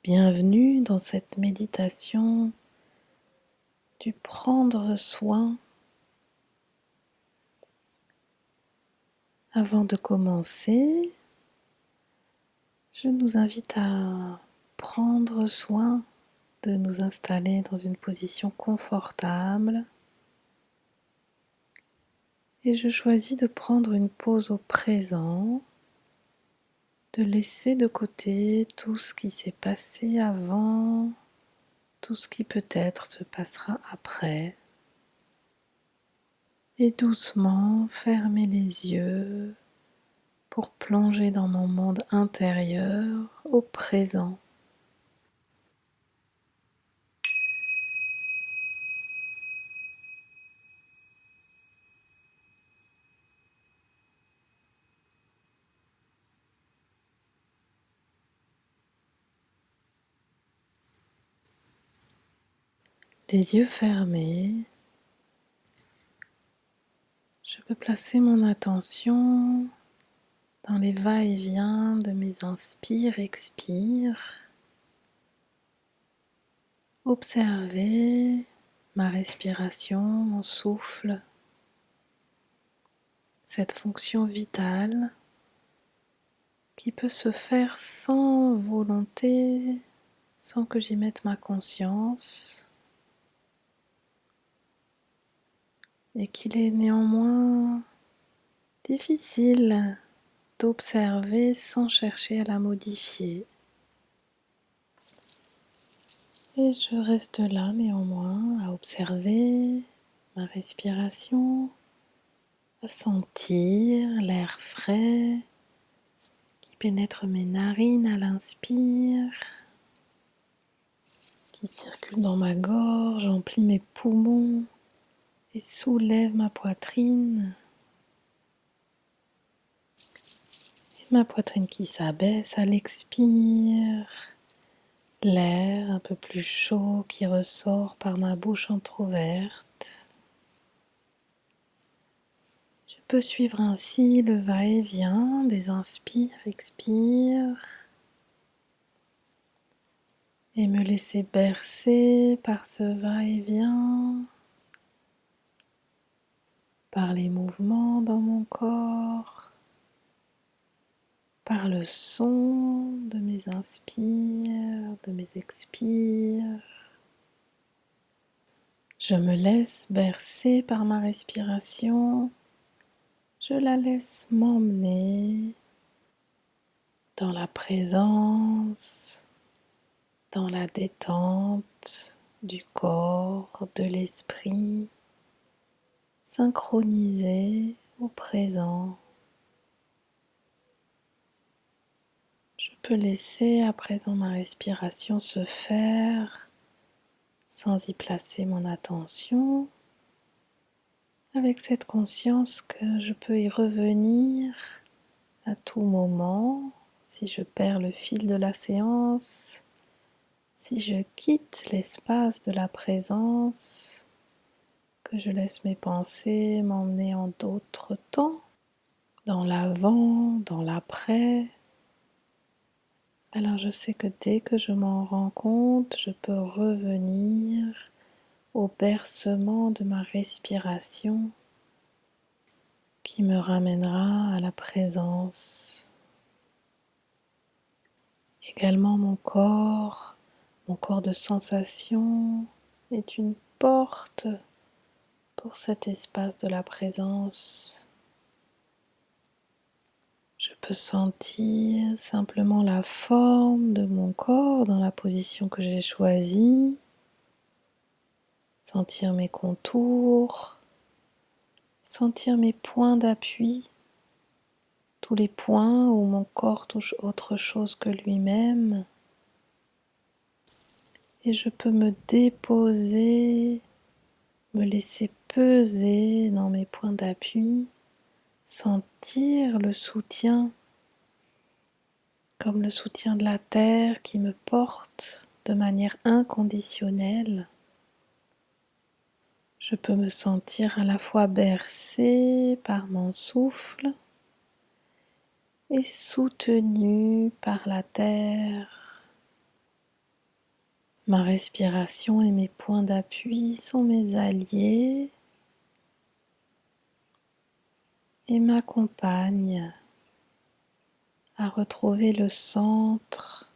Bienvenue dans cette méditation du prendre soin. Avant de commencer, je nous invite à prendre soin de nous installer dans une position confortable et je choisis de prendre une pause au présent, de laisser de côté tout ce qui s'est passé avant, tout ce qui peut-être se passera après. Et doucement fermer les yeux pour plonger dans mon monde intérieur au présent. Les yeux fermés, je peux placer mon attention dans les va-et-vient de mes inspires-expires. Observer ma respiration, mon souffle, cette fonction vitale qui peut se faire sans volonté, sans que j'y mette ma conscience, et qu'il est néanmoins difficile d'observer sans chercher à la modifier. Et je reste là néanmoins à observer ma respiration, à sentir l'air frais qui pénètre mes narines à l'inspire, qui circule dans ma gorge, emplit mes poumons et soulève ma poitrine. Et ma poitrine qui s'abaisse à l'expire. L'air un peu plus chaud qui ressort par ma bouche entrouverte. Je peux suivre ainsi le va-et-vient des inspires, expires et me laisser bercer par ce va-et-vient, par les mouvements dans mon corps, par le son de mes inspires, de mes expires. Je me laisse bercer par ma respiration, je la laisse m'emmener dans la présence, dans la détente du corps, de l'esprit, synchronisé au présent. Je peux laisser à présent ma respiration se faire sans y placer mon attention, avec cette conscience que je peux y revenir à tout moment, si je perds le fil de la séance, si je quitte l'espace de la présence, que je laisse mes pensées m'emmener en d'autres temps, dans l'avant, dans l'après. Alors je sais que dès que je m'en rends compte, je peux revenir au bercement de ma respiration qui me ramènera à la présence. Également mon corps de sensation est une porte pour cet espace de la présence. Je peux sentir simplement la forme de mon corps dans la position que j'ai choisie, sentir mes contours, sentir mes points d'appui, tous les points où mon corps touche autre chose que lui-même. Et je peux me déposer, me laisser peser dans mes points d'appui, sentir le soutien, comme le soutien de la terre qui me porte de manière inconditionnelle. Je peux me sentir à la fois bercé par mon souffle et soutenu par la terre Ma respiration et mes points d'appui sont mes alliés et m'accompagnent à retrouver le centre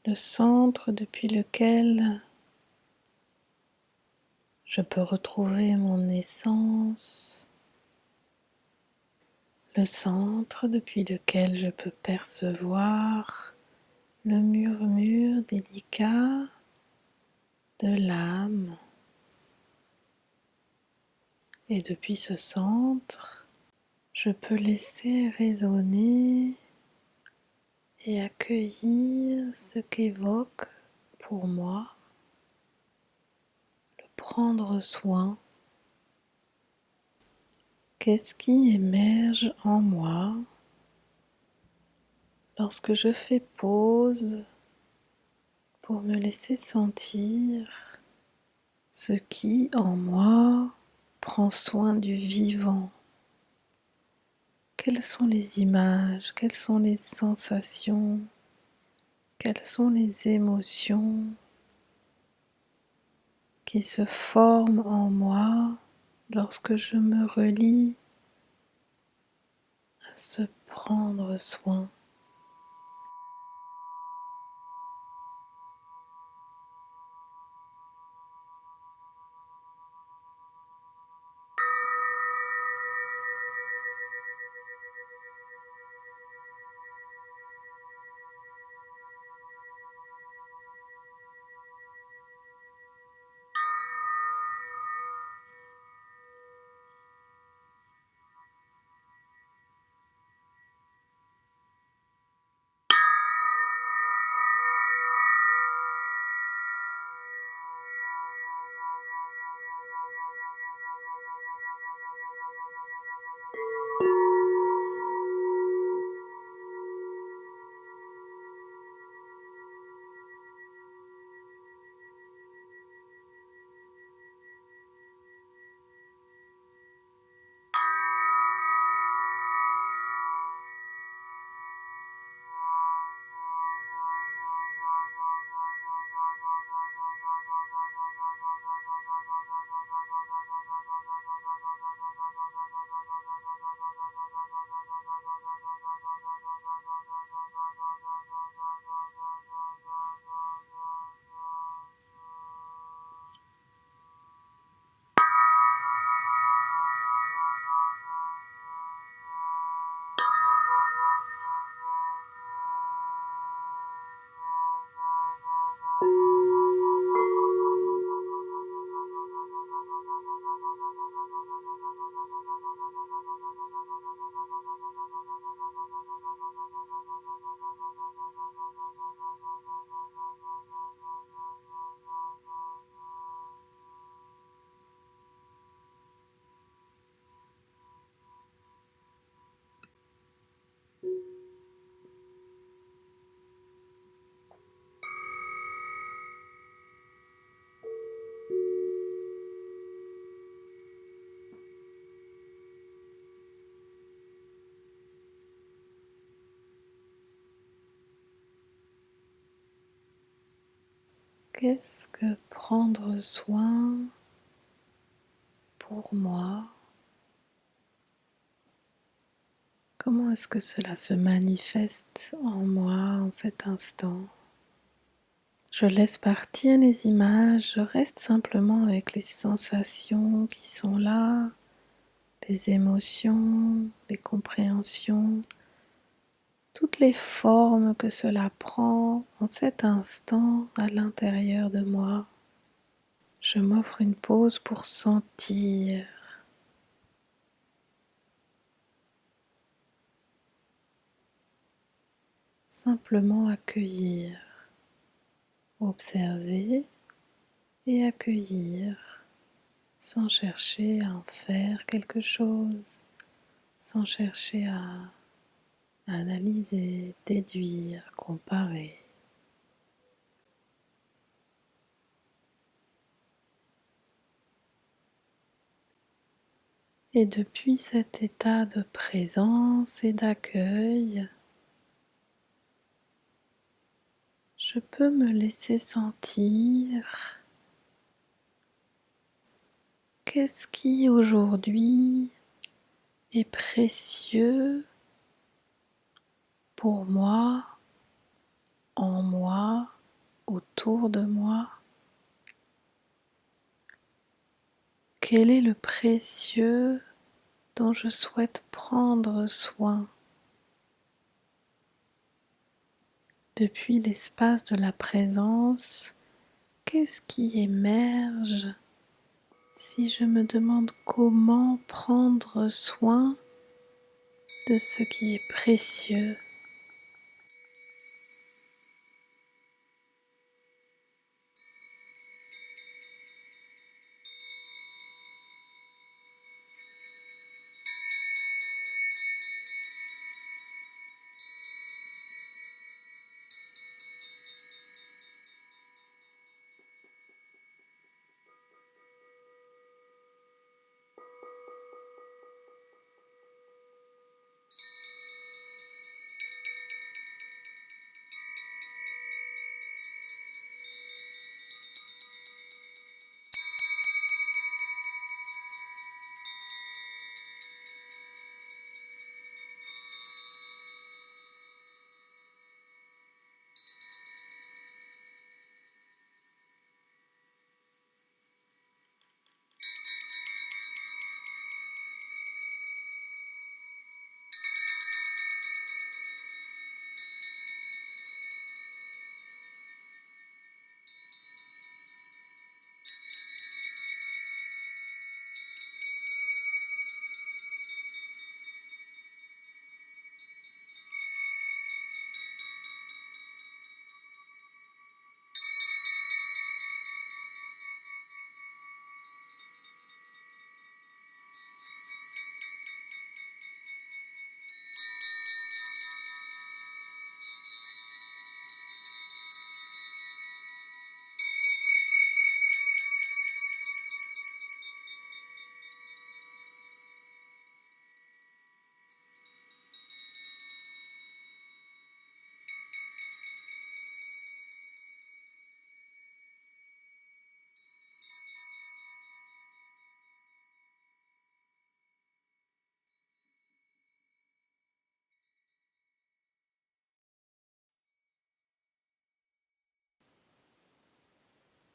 depuis lequel je peux retrouver mon essence, le centre depuis lequel je peux percevoir le murmure délicat de l'âme. Et depuis ce centre, je peux laisser résonner et accueillir ce qu'évoque pour moi le prendre soin. Qu'est-ce qui émerge en moi lorsque je fais pause pour me laisser sentir ce qui en moi prend soin du vivant? Quelles sont les images, quelles sont les sensations, quelles sont les émotions qui se forment en moi lorsque je me relie à se prendre soin? Qu'est-ce que prendre soin pour moi? Comment est-ce que cela se manifeste en moi en cet instant? Je laisse partir les images, je reste simplement avec les sensations qui sont là, les émotions, les compréhensions, toutes les formes que cela prend en cet instant à l'intérieur de moi. Je m'offre une pause pour sentir, simplement accueillir, observer et accueillir sans chercher à en faire quelque chose, sans chercher à analyser, déduire, comparer. Et depuis cet état de présence et d'accueil, je peux me laisser sentir qu'est-ce qui aujourd'hui est précieux pour moi, en moi, autour de moi. Quel est le précieux dont je souhaite prendre soin depuis l'espace de la présence? Qu'est-ce qui émerge si je me demande comment prendre soin de ce qui est précieux?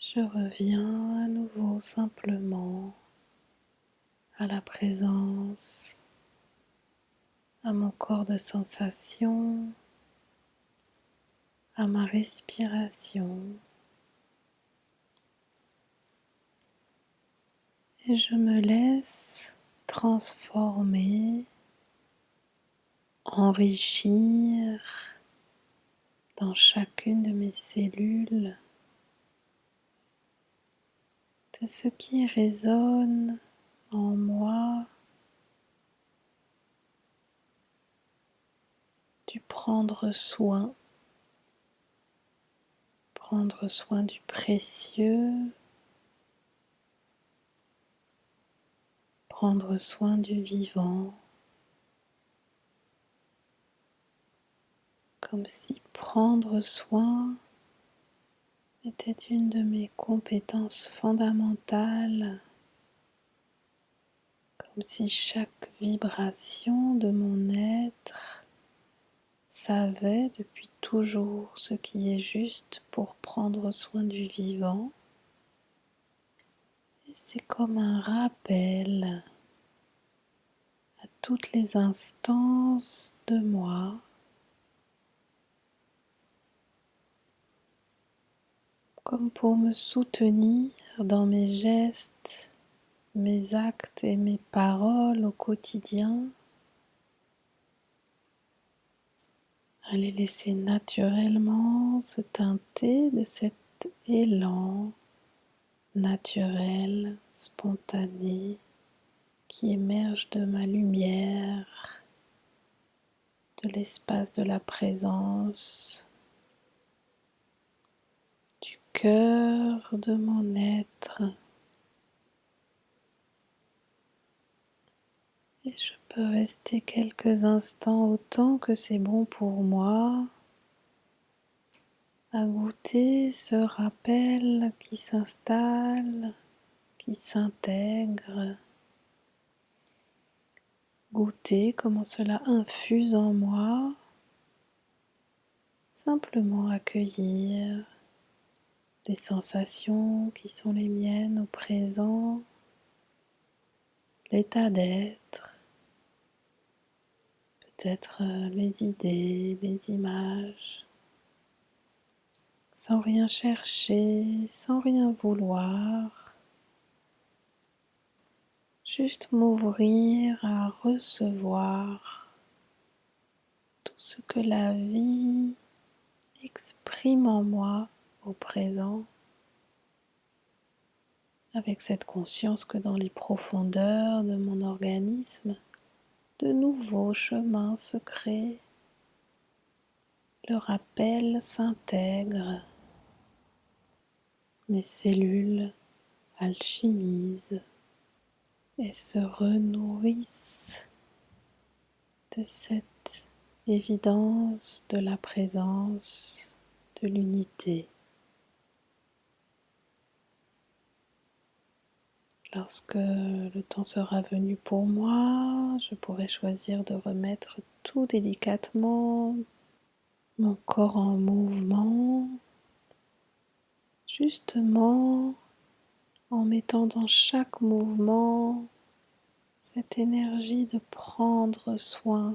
Je reviens à nouveau simplement à la présence, à mon corps de sensation, à ma respiration, et je me laisse transformer, enrichir dans chacune de mes cellules de ce qui résonne en moi, du prendre soin du précieux, prendre soin du vivant, comme si prendre soin était une de mes compétences fondamentales, comme si chaque vibration de mon être savait depuis toujours ce qui est juste pour prendre soin du vivant. Et c'est comme un rappel à toutes les instances de moi, comme pour me soutenir dans mes gestes, mes actes et mes paroles au quotidien, à les laisser naturellement se teinter de cet élan naturel, spontané, qui émerge de ma lumière, de l'espace de la présence, du cœur de mon être. Et je peux rester quelques instants autant que c'est bon pour moi, à goûter ce rappel qui s'installe, qui s'intègre. Goûter comment cela infuse en moi. Simplement accueillir les sensations qui sont les miennes au présent, l'état d'être, peut-être les idées, les images, sans rien chercher, sans rien vouloir, juste m'ouvrir à recevoir tout ce que la vie exprime en moi au présent, avec cette conscience que dans les profondeurs de mon organisme, de nouveaux chemins se créent, le rappel s'intègre, mes cellules alchimisent et se renourrissent de cette évidence de la présence, de l'unité. Lorsque le temps sera venu pour moi, je pourrai choisir de remettre tout délicatement mon corps en mouvement, justement en mettant dans chaque mouvement cette énergie de prendre soin.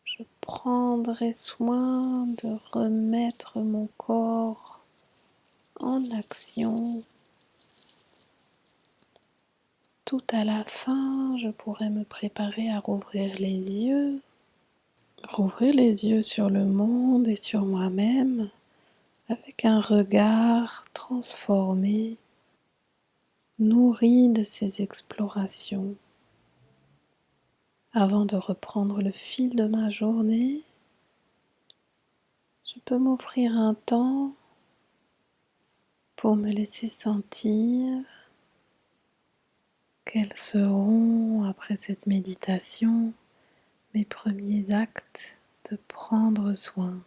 Je prendrai soin de remettre mon corps en action. Tout à la fin, je pourrai me préparer à rouvrir les yeux. Rouvrir les yeux sur le monde et sur moi-même avec un regard transformé, nourri de ces explorations. Avant de reprendre le fil de ma journée, je peux m'offrir un temps pour me laisser sentir quels seront, après cette méditation, mes premiers actes de prendre soin.